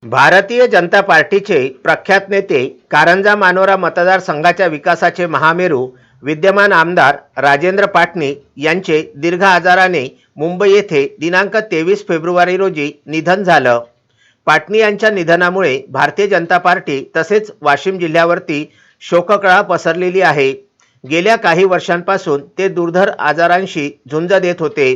भारतीय जनता पार्टीचे प्रख्यात नेते कारंजा मानोरा मतदारसंघाच्या विकासाचे महामेरू विद्यमान आमदार राजेंद्र पाटणी यांचे दीर्घ आजाराने मुंबई येथे दिनांक 23 फेब्रुवारी रोजी निधन झालं। पाटणी यांच्या निधनामुळे भारतीय जनता पार्टी तसेच वाशिम जिल्ह्यावरती शोककळा पसरलेली आहे। गेल्या काही वर्षांपासून ते दुर्धर आजारांशी झुंज देत होते।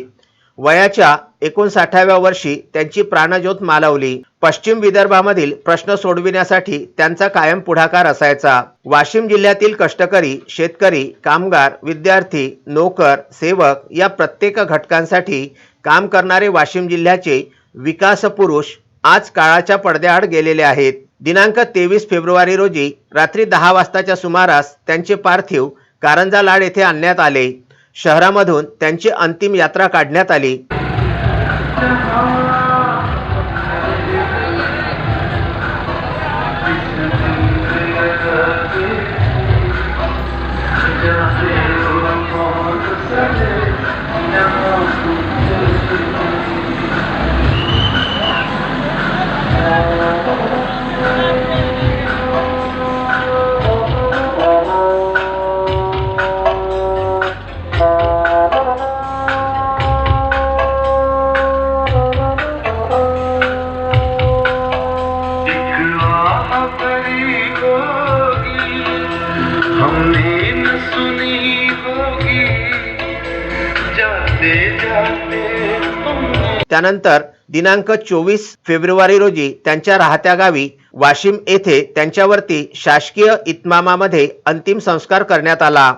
वयाच्या 59व्या वर्षी त्यांची प्राणज्योत मालवली। पश्चिम विदर्भामधील प्रश्न सोडविण्यासाठी त्यांचा कायम पुढाकार असायचा। वाशिम जिल्ह्यातील कष्टकरी, शेतकरी, कामगार, विद्यार्थी, नोकर, सेवक या प्रत्येक घटकांसाठी काम करणारे वाशिम जिल्ह्याचे विकास पुरुष आज काळाच्या पडद्याआड गेलेले आहेत। दिनांक 23 फेब्रुवारी रोजी रात्री 10 वाजताच्या सुमारास त्यांचे पार्थिव कारंजा लाड येथे आणण्यात आले। शहरामधून त्यांची अंतिम यात्रा काढण्यात आली। हमने न सुनी होगी जाते जाते। त्यानंतर दिनांक 24 फेब्रुवारी रोजी त्यांच्या राहत्या गावी वाशिम येथे त्यांच्यावरती शासकीय इतमामामध्ये अंतिम संस्कार करण्यात आला।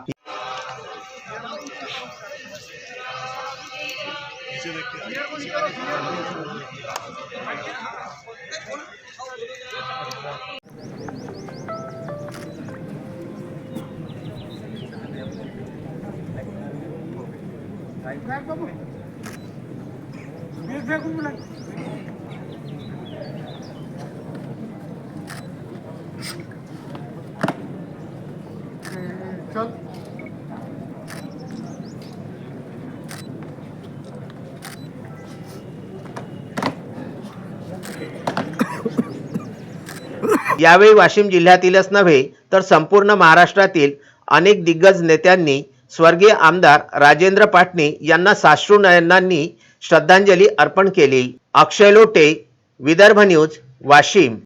यावेळी वाशिम जिल्ह्यातीलच नव्हे तर संपूर्ण महाराष्ट्रातील अनेक दिग्गज नेत्यांनी स्वर्गीय आमदार राजेंद्र पाटणी यांना साश्रू नयनांनी श्रद्धांजली अर्पण केली। अक्षय लोटे, विदर्भ न्यूज, वाशिम।